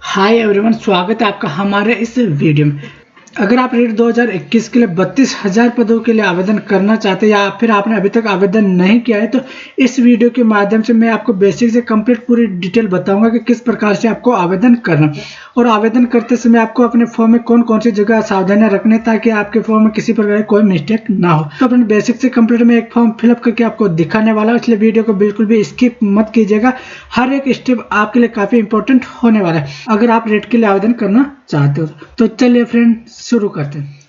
Hi everyone, स्वागत है आपका हमारे इस वीडियो में। अगर आप रीट 2021 के लिए 32,000 पदों के लिए आवेदन करना चाहते हैं या फिर आपने अभी तक आवेदन नहीं किया है तो इस वीडियो के माध्यम से मैं आपको बेसिक से कंप्लीट पूरी डिटेल बताऊंगा कि किस प्रकार से आपको आवेदन करना और आवेदन करते समय आपको अपने फॉर्म में कौन कौन सी जगह सावधानियां रखनी ताकि आपके फॉर्म में किसी प्रकार की कोई मिस्टेक ना हो। तो अपने बेसिक से कंप्लीट में एक फॉर्म फिलअप करके आपको दिखाने वाला हूं, इसलिए वीडियो को बिल्कुल भी स्किप मत कीजिएगा। हर एक स्टेप आपके लिए काफी इंपॉर्टेंट होने वाला है अगर आप रीट के लिए आवेदन करना चाहते हो। तो चलिए फ्रेंड शुरू करते हैं।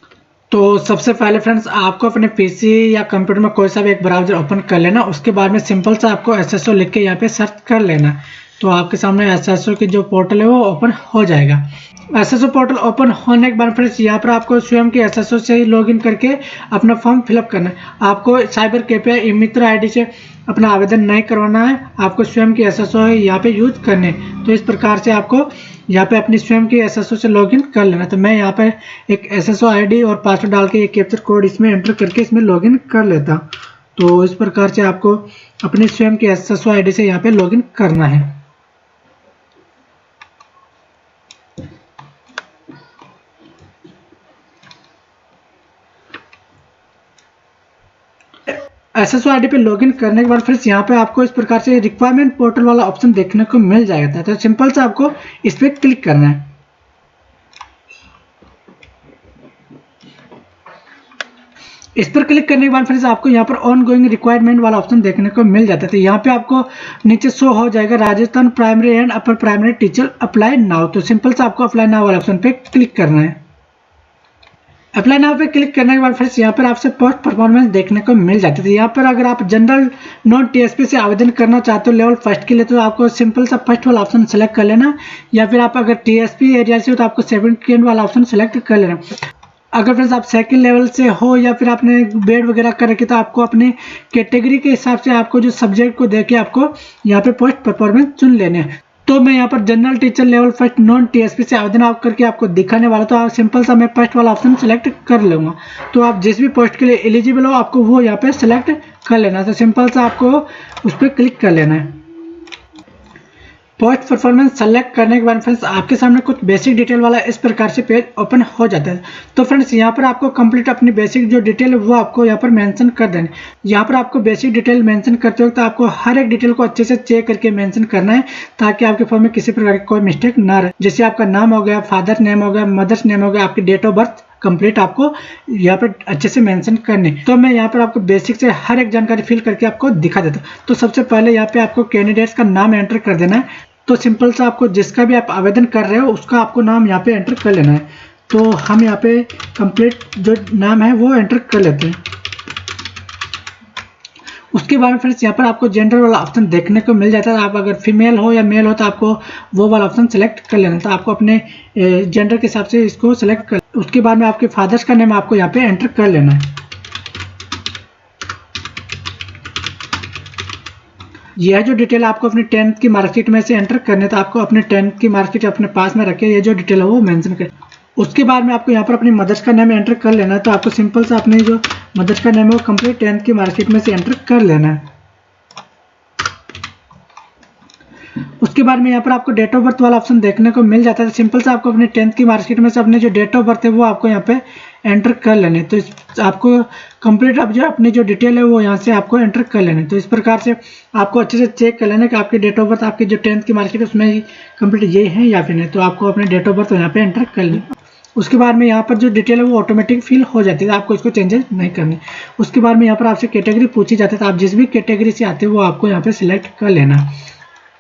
तो सबसे पहले फ्रेंड्स आपको अपने पीसी या कंप्यूटर में कोई सा भी एक ब्राउजर ओपन कर लेना। उसके बाद में सिंपल सा आपको एसएसओ लिख के यहाँ पे सर्च कर लेना। तो आपके सामने एसएसओ की जो पोर्टल है वो ओपन हो जाएगा। एसएसओ पोर्टल ओपन होने के बाद फ्रेंड्स यहाँ पर आपको स्वयं के एसएसओ से ही लॉगिन करके अपना फॉर्म फिलअप करना है। आपको साइबर कैफे या ई-मित्र आईडी से अपना आवेदन नहीं करवाना है, आपको स्वयं की एसएसओ यहाँ पे यूज करने। तो इस प्रकार से आपको यहाँ पे अपनी स्वयं की एसएसओ से लॉगिन कर लेना। तो मैं यहाँ पे एक एसएसओ आईडी और पासवर्ड डाल के एक कैप्चर कोड इसमें एंटर करके इसमें लॉगिन कर लेता हूँ। तो इस प्रकार से आपको अपनी स्वयं की एसएसओ आईडी से यहाँ पे लॉगिन करना है। एसएसओ आईडी पे लॉगिन करने के बाद फिर यहाँ पे आपको इस प्रकार से रिक्वायरमेंट पोर्टल वाला ऑप्शन देखने को मिल जाएगा। तो सिंपल से आपको इस पे क्लिक करना है। इस पर क्लिक करने के बाद फिर आपको यहाँ पर ऑन गोइंग रिक्वायरमेंट वाला ऑप्शन देखने को मिल जाता है। तो यहाँ पे आपको नीचे शो हो जाएगा Rajasthan primary and upper primary teacher apply now. तो सिंपल से आपको अप्लाई नाउ वाला ऑप्शन पे क्लिक करना है। अप्लाई नाउ पे क्लिक करने के बाद फिर यहाँ पर आपसे पोस्ट परफॉर्मेंस देखने को मिल जाती है। यहाँ पर अगर आप जनरल नॉन टीएसपी से आवेदन करना चाहते हो लेवल फर्स्ट के लिए तो आपको सिंपल सा फर्स्ट वाला ऑप्शन सेलेक्ट कर लेना, या फिर आप अगर टीएसपी एरिया से हो तो आपको सेकंड वाला ऑप्शन सेलेक्ट कर लेना। अगर फ्रेंड्स आप सेकंड लेवल से हो या फिर आपने बेड वगैरह कर रखी तो आपको अपने कैटेगरी के हिसाब से आपको जो सब्जेक्ट को देके आपको यहाँ पे पोस्ट परफॉर्मेंस चुन लेने हैं। तो मैं यहाँ पर general teacher level first non TSP से आवेदन आप करके आपको दिखाने वाला। तो आप सिंपल सा मैं फर्स्ट वाला ऑप्शन सेलेक्ट कर लूँगा। तो आप जिस भी पोस्ट के लिए एलिजिबल हो आपको वो यहाँ पे सेलेक्ट कर लेना। तो सिंपल सा आपको उस पर क्लिक कर लेना है। पोस्ट परफॉर्मेंस सेलेक्ट करने के बाद फ्रेंड्स आपके सामने कुछ बेसिक डिटेल वाला इस प्रकार से पेज ओपन हो जाता है। तो फ्रेंड्स यहाँ पर आपको कंप्लीट अपनी बेसिक जो डिटेल है वो आपको यहाँ पर मेंशन कर देना। यहाँ पर आपको बेसिक डिटेल मेंशन करते वक्त आपको हर एक डिटेल को अच्छे से चेक करके मेंशन करना है ताकि आपके फॉर्म में किसी प्रकार की कोई मिस्टेक ना रहे। जैसे आपका नाम हो गया, फादर नेम हो गया, मदर्स नेम हो गया, आपकी डेट ऑफ बर्थ कंप्लीट आपको यहाँ पर अच्छे से मेंशन करने। तो मैं यहाँ पर आपको बेसिक से हर एक जानकारी फिल करके आपको दिखा देता हूँ। तो सबसे पहले यहाँ पे आपको कैंडिडेट्स का नाम एंटर कर देना है। तो सिंपल सा आपको जिसका भी आप आवेदन कर रहे हो उसका आपको नाम यहाँ पे एंटर कर लेना है। तो हम यहाँ पे कंप्लीट जो नाम है वो एंटर कर लेते हैं। उसके बाद फ्रेंड्स यहाँ पर आपको जेंडर वाला ऑप्शन देखने को मिल जाता है। आप अगर फीमेल हो या मेल हो तो आपको वो वाला ऑप्शन सेलेक्ट कर लेना। तो आपको अपने जेंडर के हिसाब से इसको सेलेक्ट कर। उसके बाद में आपके फादर्स का नेम आपको यहाँ पे एंटर कर लेना है। यह जो डिटेल आपको अपनी 10th की मार्कशीट में से एंटर करने, तो आपको अपने 10th की मार्कशीट अपने पास में रखे, ये जो डिटेल है वो मेंशन करें। उसके बाद में आपको यहाँ पर अपनी मदर्स का नेम एंटर कर लेना है। तो आपको सिंपल सा अपनी जो मदर्स का नेम है वो कंप्लीट 10th की मार्कशीट में से एंटर कर लेना है। उसके बाद में यहाँ पर आपको डेट ऑफ बर्थ वाला ऑप्शन देखने को मिल जाता है। सिंपल से आपको अपनी 10th की मार्कशीट में से अपने जो डेट ऑफ बर्थ है वो आपको यहाँ पे एंटर कर लेने। तो आपको कंप्लीट अब जो अपनी जो डिटेल है वो यहाँ से आपको एंटर कर लेने। तो इस प्रकार से आपको अच्छे से चेक कर लेना कि आपकी डेट ऑफ बर्थ आपकी जो 10th की मार्कशीट है उसमें कंप्लीट ये है या फिर नहीं। तो आपको अपने डेट ऑफ बर्थ यहाँ पे एंटर कर लेना। उसके बाद में यहाँ पर जो डिटेल है वो ऑटोमेटिक फिल हो जाती है, आपको इसको चेंजेस नहीं करनी। उसके बाद में यहाँ पर आपसे कैटेगरी पूछी जाती है। तो आप जिस भी कैटेगरी से आते हैं वो आपको यहाँ पे सिलेक्ट कर लेना।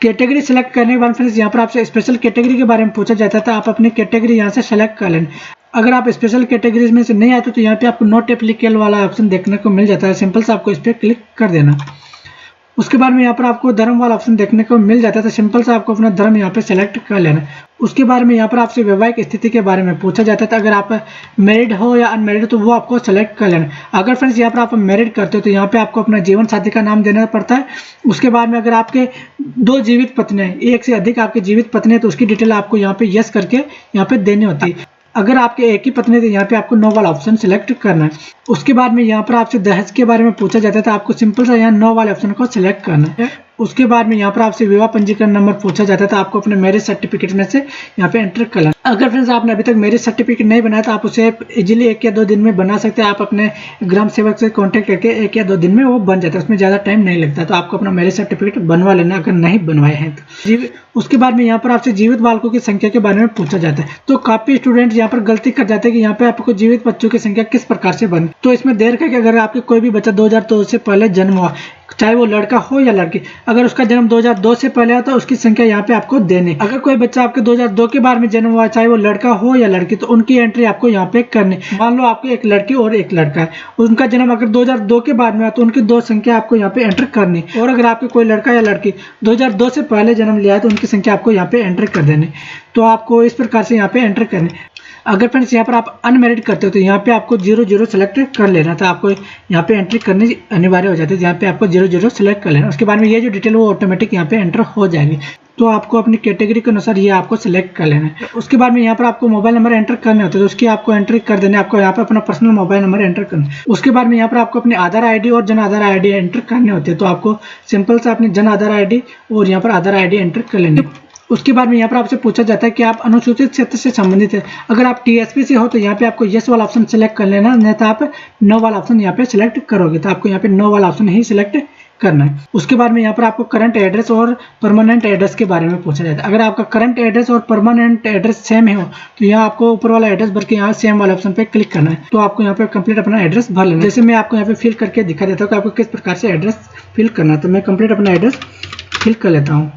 कैटेगरी सेलेक्ट करने के बाद फ्रेंड्स यहाँ पर आपसे स्पेशल कैटेगरी के बारे में पूछा जाता है। तो आप अपनी कैटेगरी यहाँ से सेलेक्ट कर लें। अगर आप स्पेशल कैटेगरीज में से नहीं आते तो यहाँ पे आपको नॉट एप्लीकेबल वाला ऑप्शन देखने को मिल जाता है। सिंपल से आपको इस पर क्लिक कर देना। उसके बाद में यहाँ पर आपको धर्म वाला ऑप्शन देखने को मिल जाता है। तो सिंपल से आपको अपना धर्म यहाँ पे सेलेक्ट कर लेना। उसके बाद में यहाँ पर आपसे वैवाहिक स्थिति के बारे में पूछा जाता है। तो अगर आप मैरिड हो या अनमैरिड तो वो आपको सेलेक्ट कर लेना। अगर फ्रेंड्स यहाँ पर आप मैरिड करते हो तो यहाँ पे आपको अपना जीवन साथी का नाम देना पड़ता है। उसके बाद में अगर आपके 2 जीवित पत्नी है, एक से अधिक आपकी जीवित पत्नी है तो उसकी डिटेल आपको यहाँ पे यस करके यहाँ पे देनी होती है। अगर आपके एक ही पत्नी तो यहाँ पे आपको नो वाला ऑप्शन सिलेक्ट करना है। उसके बाद में यहाँ पर आपसे दहेज के बारे में पूछा जाता है तो आपको सिंपल सा यहाँ नो वाले ऑप्शन को सिलेक्ट करना है। उसके बाद में यहाँ पर आपसे विवाह पंजीकरण नंबर पूछा जाता है, तो आपको अपने मैरिज सर्टिफिकेट में से यहाँ पे एंटर कर लेना। अगर फ्रेंड्स आपने अभी तक मैरिज सर्टिफिकेट नहीं बनाया तो आप उसे इजीली 1 या 2 दिन में बना सकते हैं। आप अपने ग्राम सेवक से कांटेक्ट करके 1 या 2 दिन में वो बन जाता है, उसमें ज़्यादा टाइम नहीं लगता। तो आपको अपना मैरिज सर्टिफिकेट बनवा लेना अगर नहीं बनवाए हैं तो। उसके बाद में यहाँ पर आपसे जीवित बालकों की संख्या के बारे में पूछा जाता है। तो काफ़ी स्टूडेंट यहाँ पर गलती कर जाते हैं कि यहाँ पे आपको जीवित बच्चों की संख्या किस प्रकार से बन। तो इसमें देर करके अगर आपके कोई भी बच्चा 2002 से पहले जन्म हुआ, चाहे वो लड़का हो या लड़की, अगर उसका जन्म 2002 से पहले है तो उसकी संख्या यहाँ पे आपको देनी। अगर कोई बच्चा आपके 2002 के बाद में जन्म हुआ, चाहे वो लड़का हो या लड़की, तो उनकी एंट्री आपको यहाँ पे करनी। मान लो आपको एक लड़की और एक लड़का है, उनका जन्म अगर 2002 के बाद में हुआ तो उनकी 2 संख्या आपको यहाँ पे एंटर करनी। और अगर आपके कोई लड़का या लड़की 2002 से पहले जन्म लिया है तो उनकी संख्या आपको यहाँ पे एंटर कर देनी। तो आपको इस प्रकार से यहाँ पे एंटर करनी। अगर फ्रेंड्स यहाँ पर आप अनमैरिड करते हो तो यहाँ पे आपको 00 सेलेक्ट कर लेना था, आपको यहाँ पे एंट्री करनी अनिवार्य हो जाती है। यहाँ पे आपको 00 सेलेक्ट कर लेना। उसके बाद में ये जो डिटेल वो ऑटोमेटिक यहाँ पे एंटर हो जाएगी। तो आपको अपनी कैटेगरी के अनुसार ये आपको सिलेक्ट कर लेना है। उसके बाद में यहाँ पर आपको मोबाइल नंबर एंटर करने होते हैं, तो उसकी आपको एंट्री कर देना है। आपको यहाँ पर अपना पर्सनल मोबाइल नंबर एंटर करना है। उसके बाद में यहाँ पर आपको अपनी आधार आईडी और जन आधार आईडी एंटर करने होते हैं। तो आपको सिंपल से अपनी जन आधार आईडी और यहाँ पर आधार आईडी एंटर कर लेनी। उसके बाद में यहाँ पर आपसे पूछा जाता है कि आप अनुसूचित क्षेत्र से संबंधित है। अगर आप टीएसपी से हो तो यहाँ पे आपको यस वाला ऑप्शन सेलेक्ट कर लेना, नहीं तो आप नो वाला ऑप्शन यहाँ पे सिलेक्ट करोगे। तो आपको यहाँ पे नो वाला ऑप्शन ही सिलेक्ट करना है। उसके बाद में यहाँ पर आपको करंट एड्रेस और परमानेंट एड्रेस के बारे में पूछा जाता है। अगर आपका करंट एड्रेस और परमानेंट एड्रेस सेम हो तो यहाँ आपको ऊपर वाला एड्रेस भर के यहाँ सेम वाले ऑप्शन पे क्लिक करना है। तो आपको यहाँ पे कंप्लीट अपना एड्रेस भर लेना है। जैसे मैं आपको यहाँ पे फिल करके दिखा देता हूँ कि आपको किस प्रकार से एड्रेस फिल करना है। तो मैं कंप्लीट अपना एड्रेस फिल कर लेता हूँ।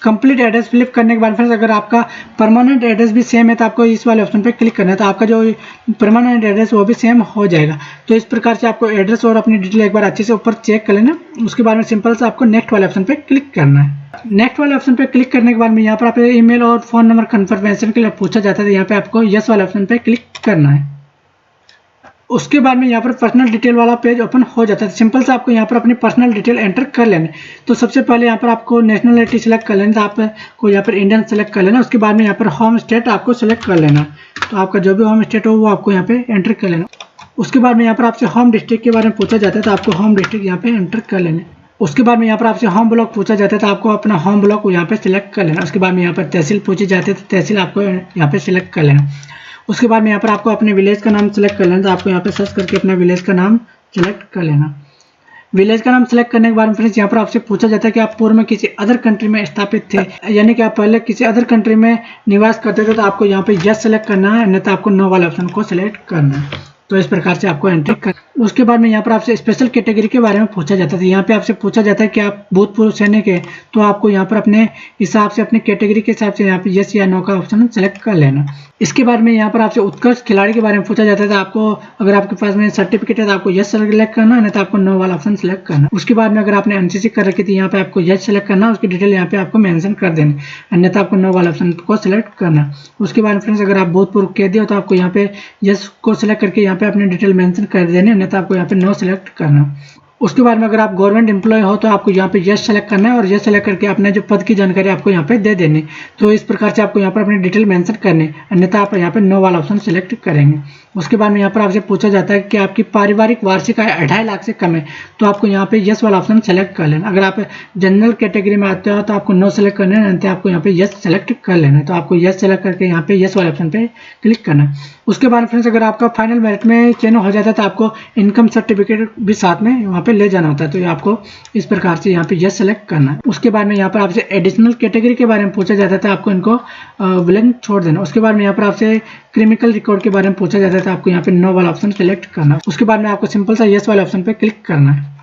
कंप्लीट एड्रेस फिलिप करने के बाद फ्रेंड्स अगर आपका परमानेंट एड्रेस भी सेम है तो आपको इस वाले ऑप्शन पे क्लिक करना है। तो आपका जो परमानेंट एड्रेस वो भी सेम हो जाएगा। तो इस प्रकार से आपको एड्रेस और अपनी डिटेल एक बार अच्छे से ऊपर चेक कर लेना। उसके बाद में सिंपल से आपको नेक्स्ट वाले ऑप्शन पे क्लिक करना है। नेक्स्ट वाले ऑप्शन पे क्लिक करने के बाद में यहाँ पर आपको ईमेल और फोन नंबर कन्फर्मेशन के लिए पूछा जाता है। यहाँ पे आपको यस वाले ऑप्शन पे क्लिक करना है। उसके बाद में यहाँ पर पर्सनल डिटेल वाला पेज ओपन हो जाता है। सिंपल से आपको यहाँ पर अपनी पर्सनल डिटेल एंटर कर लेना। तो सबसे पहले यहाँ पर आपको नेशनलिटी सेलेक्ट कर लेना। तो आपको यहाँ पर इंडियन सेलेक्ट कर लेना। उसके बाद में यहाँ पर होम स्टेट आपको सेलेक्ट कर लेना। तो आपका जो भी होम स्टेट हो वो आपको यहाँ पे एंटर कर लेना। उसके बाद में यहाँ पर आपसे होम डिस्ट्रिक्ट के बारे में पूछा जाता है। तो आपको होम डिस्ट्रिक्ट यहाँ पे एंटर कर लेना। उसके बाद में यहाँ पर आपसे होम ब्लॉक पूछा जाता है। तो आपको अपना होम ब्लॉक को यहाँ पे सिलेक्ट कर लेना। उसके बाद में यहाँ पर तहसील पूछी जाती है। तो तहसील आपको यहाँ पे सिलेक्ट कर लेना। उसके बाद में यहाँ पर आपको अपने विलेज का नाम सेलेक्ट कर लेना। तो आपको यहाँ पे सर्च करके अपना विलेज का नाम सेलेक्ट कर लेना। विलेज का नाम सेलेक्ट करने के बाद फ्रेंड्स यहाँ पर आपसे पूछा जाता है कि आप पूर्व में किसी अदर कंट्री में स्थापित थे, यानी कि आप पहले किसी अदर कंट्री में निवास करते थे। तो आपको यहाँ पे यस सेलेक्ट करना है, नहीं तो आपको नो वाले ऑप्शन को सिलेक्ट करना है। तो इस प्रकार से आपको एंट्री कर। उसके बाद में यहाँ पर आपसे स्पेशल कैटेगरी के बारे में पूछा जाता है। यहाँ पे आपसे पूछा जाता है कि आप भूतपूर्व सैनिक है। तो आपको यहाँ पर अपने हिसाब से अपनी कैटेगरी के हिसाब से यहाँ पे यस या नो का ऑप्शन सेलेक्ट कर लेना। इसके बाद में यहाँ पर आपसे उत्कृष्ट खिलाड़ी के बारे में पूछा जाता है। तो आपको अगर आपके पास में सर्टिफिकेट है तो आपको यस सेलेक्ट करना है, नहीं तो आपको नो वाला ऑप्शन सेलेक्ट करना। उसके बाद में अगर आपने एनसीसी कर रखी थी यहाँ पे आपको यस सेलेक्ट करना, उसकी डिटेल यहाँ पे आपको मेंशन कर देना, अन्यथा आपको नो वाला ऑप्शन को सिलेक्ट करना। उसके बाद फ्रेंड्स अगर आप भूतपूर्व कैदी हो तो आपको यहाँ पे यस को सिलेक्ट करके यहाँ पे अपनी डिटेल मेंशन कर देने, अन्यथा आपको यहाँ पे नो सेलेक्ट करना। उसके बाद में अगर आप गवर्नमेंट एम्प्लॉय हो तो आपको यहाँ पे यस सेलेक्ट करना है और यस सेलेक्ट करके अपने जो पद की जानकारी आपको यहाँ पे दे देनी। तो इस प्रकार से आपको यहाँ पर अपनी डिटेल मेंशन करनी, अन्यथा आप यहाँ पे नो वाला ऑप्शन सेलेक्ट करेंगे। उसके बाद में यहाँ पर आपसे पूछा जाता है कि आपकी पारिवारिक वार्षिक आय 2.5 लाख से कम है। तो आपको यहाँ पे यस वाला ऑप्शन सेलेक्ट कर लेना। अगर आप जनरल कैटेगरी में आते हो तो आपको नो सेलेक्ट करना है, अन्यथा आपको यहाँ पे यस सेलेक्ट कर लेना। तो आपको यस सेलेक्ट करके यहाँ पे यस वाले ऑप्शन पे क्लिक करना। उसके बाद फ्रेंड्स अगर आपका फाइनल मेरिट में चयन हो जाता है तो आपको इनकम सर्टिफिकेट भी साथ में वहाँ पे ले जाना होता है। तो आपको इस प्रकार से यहाँ पे यस सेलेक्ट करना है। उसके बाद में यहाँ पर आपसे एडिशनल कैटेगरी के बारे में पूछा जाता है तो आपको इनको ब्लैंक छोड़ देना। उसके बाद में यहाँ पर आपसे क्रिमिनल रिकॉर्ड के बारे में पूछा जाता है तो आपको यहाँ पे नो वाला ऑप्शन सेलेक्ट करना। उसके बाद में आपको सिंपल सा यस वाले ऑप्शन पे क्लिक करना है।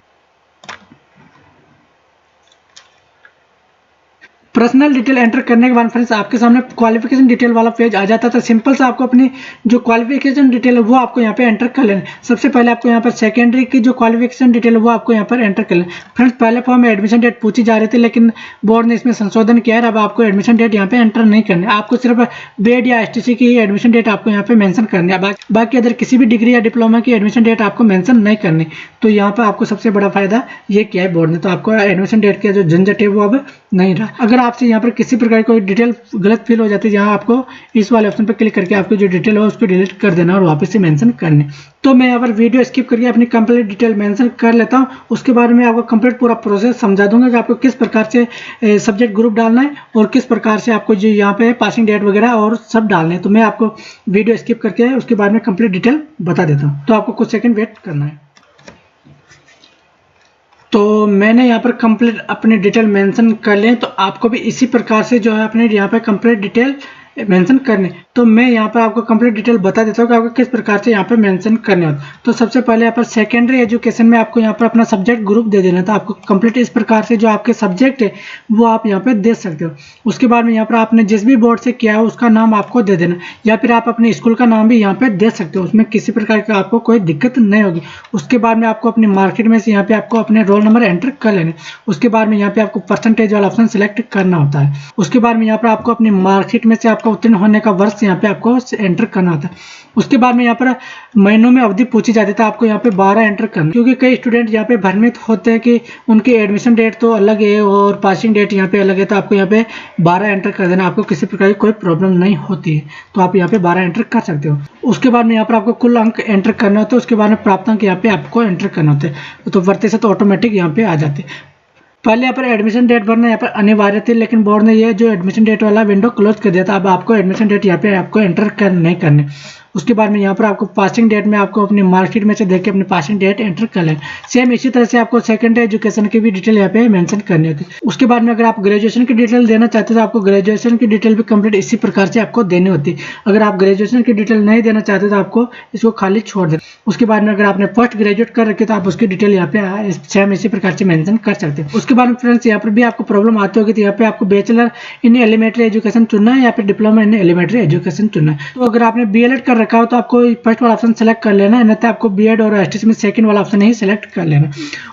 पर्सनल डिटेल एंटर करने के बाद फ्रेंड्स आपके सामने क्वालिफिकेशन डिटेल वाला पेज आ जाता था। सिंपल से आपको अपनी जो क्वालिफिकेशन डिटेल है वो आपको यहाँ पे एंटर कर लेना। सबसे पहले आपको यहाँ पर सेकेंडरी की जो क्वालिफिकेशन डिटेल है वो आपको यहाँ पर एंटर कर लेना। फ्रेंड्स पहले फॉर्म में एडमिशन डेट पूछी जा रही थी, लेकिन बोर्ड ने इसमें संशोधन किया है। अब आपको एडमिशन डेट यहाँ पे एंटर नहीं करनी, आपको सिर्फ बीएड या एसटीसी की एडमिशन डेट आपको यहाँ पे मेंशन करनी है। बाकी अदर किसी भी डिग्री या डिप्लोमा की एडमिशन डेट आपको मेंशन नहीं करनी। तो यहाँ पे आपको सबसे बड़ा फायदा ये किया है बोर्ड ने, तो आपको एडमिशन डेट का जो झंझट है वो अब नहीं रहा। अगर आपसे यहाँ पर किसी प्रकार की कोई डिटेल गलत फील हो जाती है, यहाँ आपको इस वाले ऑप्शन पर क्लिक करके आपको जो डिटेल हो उसको डिलीट कर देना और वापस से मेंशन करने। तो मैं यहाँ पर वीडियो स्किप करके अपनी कंप्लीट डिटेल मेंशन कर लेता हूँ, उसके बारे में आपको कंप्लीट पूरा प्रोसेस समझा दूंगा कि आपको किस प्रकार से सब्जेक्ट ग्रुप डालना है और किस प्रकार से आपको जो यहाँ पे पासिंग डेट वगैरह और सब डालने हैं। तो मैं आपको वीडियो स्किप करके उसके बारे में कंप्लीट डिटेल बता देता हूँ, तो आपको कुछ सेकंड वेट करना है। तो मैंने यहाँ पर कंप्लीट अपनी डिटेल मेंशन कर लें, तो आपको भी इसी प्रकार से जो है अपने यहाँ पर कंप्लीट डिटेल मेंशन करने। तो मैं यहाँ पर आपको कंप्लीट डिटेल बता देता हूँ कि आपको किस प्रकार से यहाँ पर मेंशन करने होते। तो सबसे पहले यहाँ पर सेकेंडरी एजुकेशन में आपको यहाँ पर अपना सब्जेक्ट ग्रुप दे देना। तो आपको कंप्लीट इस प्रकार से जो आपके सब्जेक्ट है वो आप यहाँ पे दे सकते हो। उसके बाद में यहाँ पर आपने जिस भी बोर्ड से किया है उसका नाम आपको दे देना, या फिर आप अपने स्कूल का नाम भी यहाँ पे दे सकते हो, उसमें किसी प्रकार की आपको कोई दिक्कत नहीं होगी। उसके बाद में आपको अपनी मार्केट में से यहाँ पे आपको अपने रोल नंबर एंटर कर लेने। उसके बाद में यहाँ पे आपको परसेंटेज वाला ऑप्शन सिलेक्ट करना होता है। उसके बाद में यहाँ पर आपको अपनी मार्कशीट में से आपका उत्तीर्ण होने का वर्ष यहाँ पे आपको एंटर करना होता है। उसके बाद में यहाँ पर महीनों में अवधि पूछी जाती है, तो आपको यहाँ पे 12 एंटर करना, क्योंकि कई स्टूडेंट यहाँ पे भ्रमित होते हैं कि उनकी एडमिशन डेट तो अलग है और पासिंग डेट यहाँ पे अलग है। तो आपको यहाँ पे 12 एंटर कर देना, आपको किसी प्रकार की कोई प्रॉब्लम नहीं होती है। तो आप यहाँ पे 12 एंटर कर सकते हो। उसके बाद में यहाँ पर आपको कुल अंक एंटर करना होता है। उसके बाद में प्राप्त अंक यहाँ पे आपको एंटर करना होता है। तो प्रतिशत ऑटोमेटिक यहाँ पे आ जाते हैं। पहले यहाँ पर एडमिशन डेट भरना यहाँ पर अनिवार्य थी, लेकिन बोर्ड ने ये जो एडमिशन डेट वाला विंडो क्लोज कर दिया था। अब आपको एडमिशन डेट यहाँ पे आपको एंटर नहीं करने। उसके बाद में यहाँ पर आपको पासिंग डेट में आपको अपनी मार्कशीट में से देख के अपनी पासिंग डेट एंटर कर लें। सेम इसी तरह से आपको सेकेंडरी एजुकेशन की भी डिटेल यहाँ पे मेंशन करनी होती है। उसके बाद में अगर आप ग्रेजुएशन की डिटेल देना चाहते हो तो आपको ग्रेजुएशन की डिटेल भी कंप्लीट इसी प्रकार से आपको देनी होती है। अगर आप ग्रेजुएशन की डिटेल नहीं देना चाहते तो आपको इसको खाली छोड़ देना। उसके बाद में अगर आपने पोस्ट ग्रेजुएट कर रखी तो आप उसकी डिटेल यहाँ पे सेम इसी प्रकार से मेंशन कर सकते हैं। उसके बाद में फ्रेंड्स यहाँ पर भी आपको प्रॉब्लम आती होगी, तो यहाँ पे आपको बैचलर इन एलिमेंट्री एजुकेशन चुनना है या फिर डिप्लोमा इन एलिमेंट्री एजुकेशन चुनना है। तो अगर आपने बीएलएड कर रखा हो तो आपको फर्स्ट वाला ऑप्शन सेलेक्ट कर लेना है, नहीं तो आपको बीएड और एसटीसी में सेकंड वाला ऑप्शन ही सेलेक्ट कर लेना।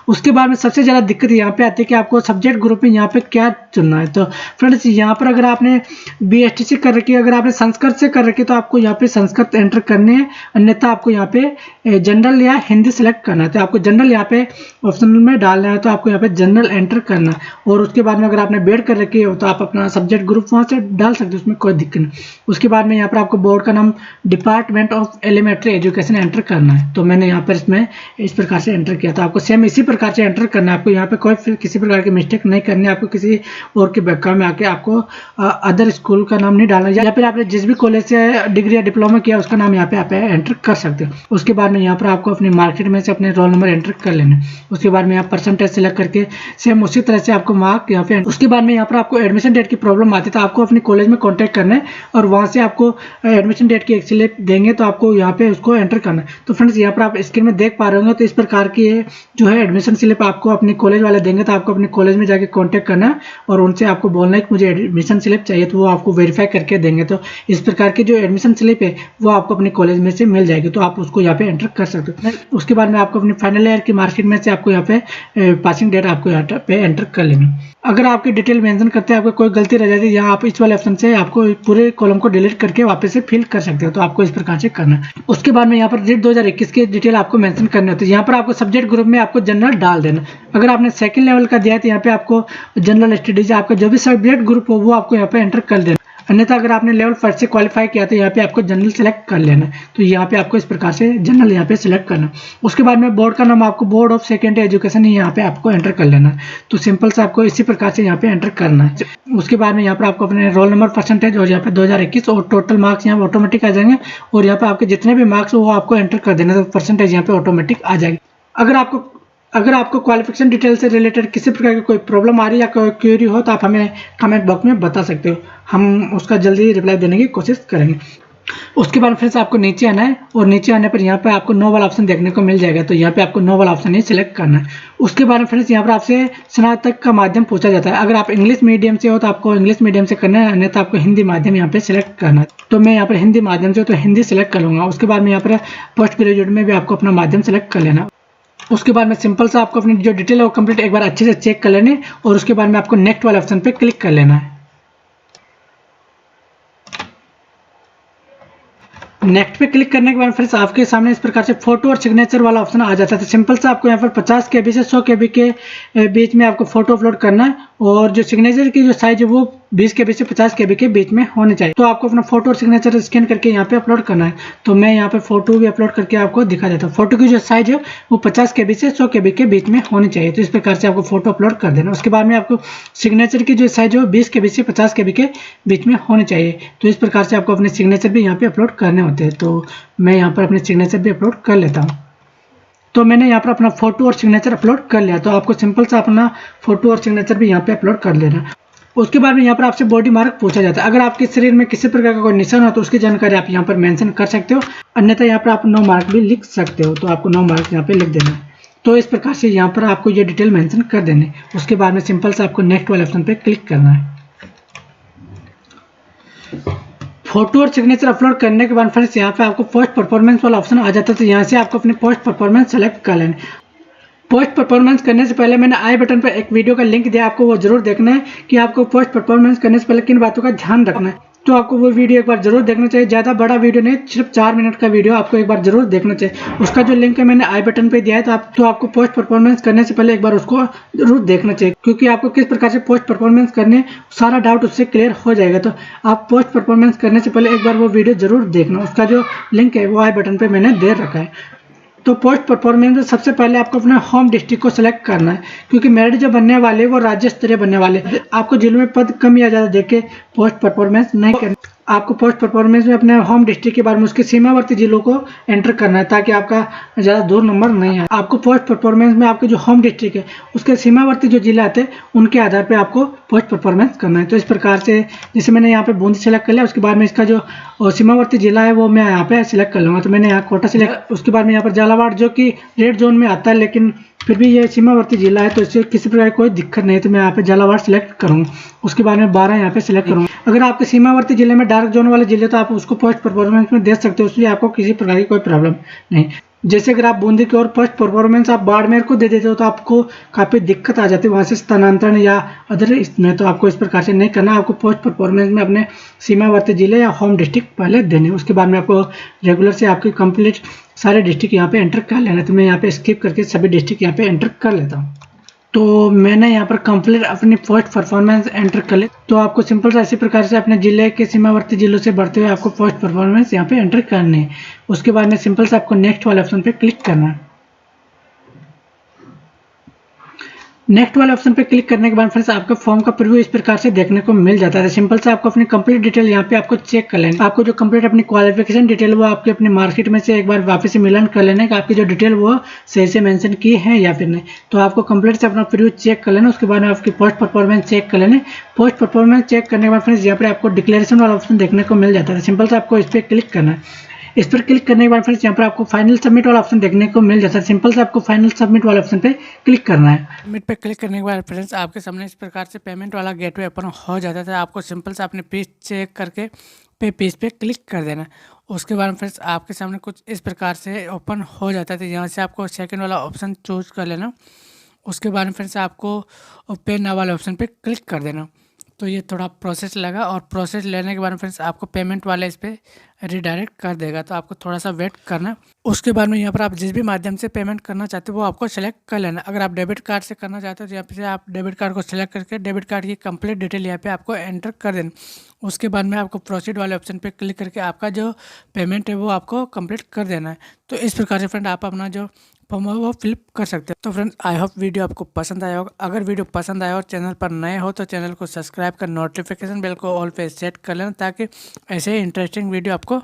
उसके बाद में सबसे ज़्यादा दिक्कत यहाँ पे आती है कि आपको सब्जेक्ट ग्रुप में यहाँ पे क्या चुनना है। तो फ्रेंड्स यहाँ पर अगर आपने बीएसटीसी कर रखी है, अगर आपने संस्कृत से कर रखी है तो आपको यहाँ पे संस्कृत एंटर करने है, अन्यथा आपको यहाँ पे जनरल या हिंदी सेलेक्ट करना है। तो आपको जनरल यहाँ पे ऑप्शन में डालना है, तो आपको यहाँ पे जनरल एंटर करना है। और उसके बाद में अगर आपने बीएड कर रखी है तो आप अपना सब्जेक्ट ग्रुप वहाँ से डाल सकते हो, उसमें कोई दिक्कत नहीं। उसके बाद में यहाँ पर आपको बोर्ड का नाम department of elementary education enter करना है। तो मैंने यहाँ पर इसमें इस प्रकार से एंटर किया, तो आपको सेम इसी प्रकार से एंटर करना है। आपको यहाँ पे कोई किसी प्रकार की मिस्टेक नहीं करनी है। आपको किसी और के बैकग्राउंड में आके आपको अदर स्कूल का नाम नहीं डालना, या फिर आपने जिस भी कॉलेज से डिग्री या डिप्लोमा किया उसका नाम यहाँ पे आप एंटर कर सकते हो। उसके बाद में यहाँ पर आपको अपनी मार्कशीट में से अपने रोल नंबर एंटर कर लेना। उसके बाद में यहाँ परसेंटेज सेलेक्ट करके सेम उसी तरह से आपको मार्क यहाँ पे। उसके बाद में यहाँ पर आपको एडमिशन डेट की प्रॉब्लम आती है, तो आपको अपने कॉलेज में कॉन्टैक्ट करना है और वहाँ से आपको एडमिशन डेट की एक स्लिप देंगे, तो आपको यहाँ पे उसको एंटर करना है। तो फ्रेंड्स यहाँ पर आप स्क्रीन में देख पा रहे होंगे, तो इस प्रकार की जो है एडमिशन स्लिप आपको अपने कॉलेज वाले देंगे। तो आपको अपने कॉलेज में जाके कांटेक्ट करना है और उनसे आपको बोलना है कि मुझे एडमिशन स्लिप चाहिए, तो वो आपको वेरीफाई करके देंगे। तो इस प्रकार की जो एडमिशन स्लिप है वो आपको अपने कॉलेज में से मिल जाएगी, तो आप उसको यहाँ पे एंटर कर सकते हो। उसके बाद में आपको अपनी फाइनल ईयर की मार्कशीट में से आपको यहाँ पे पासिंग डेट आपको यहाँ पे एंटर कर लेनी। अगर आपकी डिटेल मेंशन करते हैं आपको कोई गलती रह जाती है, यहाँ आप इस वाले ऑप्शन से आपको पूरे कॉलम को डिलीट करके वापस से फिल कर सकते हो। तो आपको इस प्रकार से करना है। उसके बाद में यहाँ पर रिट 2021 की डिटेल आपको मेंशन करनी होती है। यहाँ पर आपको सब्जेक्ट ग्रुप में आपको जनरल डाल देना। अगर आपने सेकंड लेवल का दिया है तो यहाँ पे आपको जनरल स्टडीज आपका जो भी सब्जेक्ट ग्रुप हो वो आपको यहाँ पे एंटर कर देना। अन्यथा अगर आपने लेवल फर्स्ट से क्वालिफाई किया तो यहाँ पे आपको जनरल सेलेक्ट कर लेना। तो यहाँ पे आपको इस प्रकार से जनरल यहाँ पे सिलेक्ट करना। उसके बाद में बोर्ड का नाम आपको बोर्ड ऑफ सेकेंडरी एजुकेशन यहाँ पे आपको एंटर कर लेना। तो सिंपल से आपको इसी प्रकार से यहाँ पे एंटर करना है। उसके बाद में यहाँ पर आपको अपने रोल नंबर परसेंटेज और यहाँ पे 2021 और टोटल मार्क्स यहाँ पे ऑटोमेटिक आ जाएंगे, और यहाँ पे आपके जितने भी मार्क्स हो वो आपको एंटर कर देना, तो परसेंटेज यहाँ पे ऑटोमेटिक आ जाएगी। अगर आपको क्वालिफिकेशन डिटेल से रिलेटेड किसी प्रकार की कोई प्रॉब्लम आ रही है या कोई क्वेरी हो तो आप हमें कमेंट बॉक्स में बता सकते हो, हम उसका जल्दी रिप्लाई देने की कोशिश करेंगे। उसके बाद फ्रेंड्स आपको नीचे आना है और नीचे आने पर यहाँ पे आपको नो वाला ऑप्शन देखने को मिल जाएगा, तो यहाँ पे आपको नो वाला ऑप्शन ही सिलेक्ट करना है। उसके बाद फ्रेंड्स यहाँ पर आपसे स्नातक का माध्यम पूछा जाता है। अगर आप इंग्लिश मीडियम से हो तो आपको इंग्लिश मीडियम से करना है, अन्यथा आपको हिंदी माध्यम यहाँ पे सिलेक्ट करना है। तो मैं यहाँ पर हिंदी माध्यम से तो हिंदी सिलेक्ट कर लूँगा। उसके बाद में यहाँ पर पोस्ट ग्रेजुएट में भी आपको अपना माध्यम सेलेक्ट कर लेना। उसके बाद में सिंपल सा आपको अपनी जो डिटेल है वो कंप्लीट एक बार अच्छे से चेक कर लेने और उसके बाद में आपको नेक्स्ट वाले ऑप्शन पे क्लिक कर लेना है। नेक्स्ट पे क्लिक करने के बाद फ्रेंड्स आपके सामने इस प्रकार से फोटो और सिग्नेचर वाला ऑप्शन आ जाता है। तो सिंपल सा आपको यहाँ पर 50 KB से 100 KB के बीच में आपको फोटो अपलोड करना है और जो सिग्नेचर की जो साइज है वो 20 KB से 50 KB के बीच में होनी चाहिए। तो आपको अपना फोटो और सिग्नेचर स्कैन करके यहाँ पे अपलोड करना है। तो मैं यहाँ पे फोटो भी अपलोड करके आपको दिखा देता हूँ। फोटो की जो साइज है वो 50 KB से 100 KB के बीच में होनी चाहिए। तो इस प्रकार से आपको फोटो अपलोड कर देना। उसके बाद में आपको सिग्नेचर की जो साइज है वो 20 KB से 50 KB के बीच में होनी चाहिए। तो इस प्रकार से आपको अपने सिग्नेचर भी यहाँ पे अपलोड करने होते हैं। तो मैं यहाँ पर अपने सिग्नेचर भी अपलोड कर लेता हूँ। तो मैंने यहाँ पर अपना फोटो और सिग्नेचर अपलोड कर लिया। तो आपको सिंपल सा अपना फोटो और सिग्नेचर भी यहाँ पे अपलोड कर लेना। उसके बाद में यहाँ पर आपसे बॉडी मार्क पूछा जाता है। अगर आपके शरीर में किसी प्रकार का कोई निशान हो तो उसकी जानकारी आप यहाँ पर मेंशन कर सकते हो, अन्यथा यहाँ पर आप नो मार्क भी लिख सकते हो। तो आपको नो मार्क यहाँ पे लिख देना है। तो इस प्रकार से यहाँ पर आपको ये डिटेल मेंशन कर देने। उसके बाद में सिंपल से आपको नेक्स्ट वाले ऑप्शन पे क्लिक करना है। फोटो और सिग्नेचर अपलोड करने के बाद फ्रेंड्स यहाँ पे आपको पोस्ट परफॉर्मेंस वाला ऑप्शन आ जाता है। तो यहाँ से आपको अपने पोस्ट परफॉर्मेंस सेलेक्ट कर लेना। पोस्ट परफॉर्मेंस करने से पहले मैंने आई बटन पर एक वीडियो का लिंक दिया, आपको वो जरूर देखना है कि आपको पोस्ट परफॉर्मेंस करने से पहले किन बातों का ध्यान रखना है। तो आपको वो वीडियो एक बार जरूर देखना चाहिए। ज़्यादा बड़ा वीडियो नहीं, सिर्फ 4 मिनट का वीडियो आपको एक बार जरूर देखना चाहिए। उसका जो लिंक है मैंने आई बटन पे दिया है। तो आपको पोस्ट परफॉर्मेंस करने से पहले एक बार उसको जरूर देखना चाहिए, क्योंकि आपको किस प्रकार से पोस्ट परफॉर्मेंस करने सारा डाउट उससे क्लियर हो जाएगा। तो आप पोस्ट परफॉर्मेंस करने से पहले एक बार वो वीडियो जरूर देखना। उसका जो लिंक है वो आई बटन पर मैंने दे रखा है। तो पोस्ट परफॉर्मेंस में सबसे पहले आपको अपना होम डिस्ट्रिक्ट को सिलेक्ट करना है, क्योंकि मेरिट जो बनने वाले वो राज्य स्तरीय बनने वाले। आपको जिलों में पद कम या ज़्यादा देख के पोस्ट परफॉर्मेंस नहीं करना। आपको पोस्ट परफॉर्मेंस में अपने होम डिस्ट्रिक्ट के बारे में उसके सीमावर्ती जिलों को एंटर करना है, ताकि आपका ज़्यादा दूर नंबर नहीं आए। आपको पोस्ट परफॉर्मेंस में आपके जो होम डिस्ट्रिक्ट है उसके सीमावर्ती जो जिले आते हैं उनके आधार पर आपको पोस्ट परफॉर्मेंस करना है। तो इस प्रकार से जैसे मैंने यहाँ पे बूंदी सेलेक्ट कर लिया, उसके बाद में इसका जो सीमावर्ती जिला है वो मैं यहाँ पे सिलेक्ट कर लूँगा। तो मैंने यहाँ कोटा सिलेक्ट, उसके बाद में यहाँ पर झालावाड़ जो कि रेड जोन में आता है, लेकिन फिर भी ये सीमावर्ती जिला है तो इससे किसी प्रकार की कोई दिक्कत नहीं है। तो मैं यहाँ पे झालावाड़ सेलेक्ट करूँगा। उसके बाद में 12 यहाँ पे सिलेक्ट करूँगा। अगर आपके सीमावर्ती जिले में डार्क जोन वाले जिले तो आप उसको पोस्ट परफॉर्मेंस में दे सकते हो, उसलिए आपको किसी प्रकार की कोई प्रॉब्लम नहीं। जैसे अगर आप बूंदी की और पोस्ट परफॉर्मेंस आप बाड़मेर को दे देते हो तो आपको काफ़ी दिक्कत आ जाती है वहाँ से स्थानांतरण या अदर इसमें। तो आपको इस प्रकार से नहीं करना। आपको पोस्ट परफॉर्मेंस में अपने सीमावर्ती जिले या होम डिस्ट्रिक्ट पहले देने। उसके बाद में आपको रेगुलर से आपकी कंप्लीट सारे डिस्ट्रिक्ट यहाँ पे एंटर कर लेना। तो मैं यहाँ पे स्किप करके सभी डिस्ट्रिक्ट यहाँ पे एंटर कर लेता हूँ। तो मैंने यहाँ पर कंप्लीट अपनी पोस्ट परफॉर्मेंस एंटर कर ली। तो आपको सिंपल से इसी प्रकार से अपने जिले के सीमावर्ती जिलों से बढ़ते हुए आपको पोस्ट परफॉर्मेंस यहाँ पे एंटर करनी है। उसके बाद में सिंपल से आपको नेक्स्ट वाले ऑप्शन पे क्लिक करना है। नेक्स्ट वाले ऑप्शन पे क्लिक करने के बाद फ्रेंड्स आपका फॉर्म का प्रीव्यू इस प्रकार से देखने को मिल जाता है। सिंपल से आपको अपनी कंप्लीट डिटेल यहाँ पे आपको चेक कर लेना। आपको जो कंप्लीट अपनी क्वालिफिकेशन डिटेल वो आपके अपने मार्कशीट में से एक बार वापस से मिलान कर लेना कि आपकी जो डिटेल वो सही से मेंशन की है या फिर नहीं। तो आपको कंप्लीट से अपना प्रीव्यू चेक कर लेना। उसके बाद में आपकी पोस्ट परफॉर्मेंस चेक कर लेना। पोस्ट परफॉर्मेंस चेक करने के बाद फ्रेंड्स यहाँ पर आपको डिक्लेरेशन वाला ऑप्शन देखने को मिल जाता है। सिंपल से आपको इस पर क्लिक करना है। इस पर क्लिक करने के बाद फ्रेंड्स यहाँ पर आपको फाइनल सबमिट वाला ऑप्शन देखने को मिल जाता है। सिंपल से आपको फाइनल सबमिट वाले ऑप्शन पे क्लिक करना है। सबमिट पे क्लिक करने के बाद फ्रेंड्स आपके सामने इस प्रकार से पेमेंट वाला गेटवे ओपन हो जाता है। आपको सिंपल से अपने पेज चेक करके पे पेज पे क्लिक कर देना। उसके बाद फ्रेंड्स आपके सामने कुछ इस प्रकार से ओपन हो जाता है। तो यहाँ से आपको सेकेंड वाला ऑप्शन चूज कर लेना। उसके बाद फ्रेंड्स आपको पे नाउ वाले ऑप्शन पे क्लिक कर देना। तो ये थोड़ा प्रोसेस लगा और प्रोसेस लेने के बाद फ्रेंड्स आपको पेमेंट वाले इस पर रिडायरेक्ट कर देगा। तो आपको थोड़ा सा वेट करना। उसके बाद में यहाँ पर आप जिस भी माध्यम से पेमेंट करना चाहते हो वो आपको सेलेक्ट कर लेना। अगर आप डेबिट कार्ड से करना चाहते हो तो यहाँ पे आप डेबिट कार्ड को सेलेक्ट करके डेबिट कार्ड की कंप्लीट डिटेल यहाँ पे आपको एंटर कर देना। उसके बाद में आपको प्रोसीड वाले ऑप्शन पे क्लिक करके आपका जो पेमेंट है वो आपको कंप्लीट कर देना है। तो इस प्रकार से फ्रेंड आप अपना जो फॉर्म है वो फिल कर सकते हो। तो फ्रेंड्स आई होप वीडियो आपको पसंद आया होगा। अगर वीडियो पसंद आया और चैनल पर नए हो तो चैनल को सब्सक्राइब कर नोटिफिकेशन बेल को ऑल पे सेट कर लेना, ताकि ऐसे ही इंटरेस्टिंग वीडियो आपको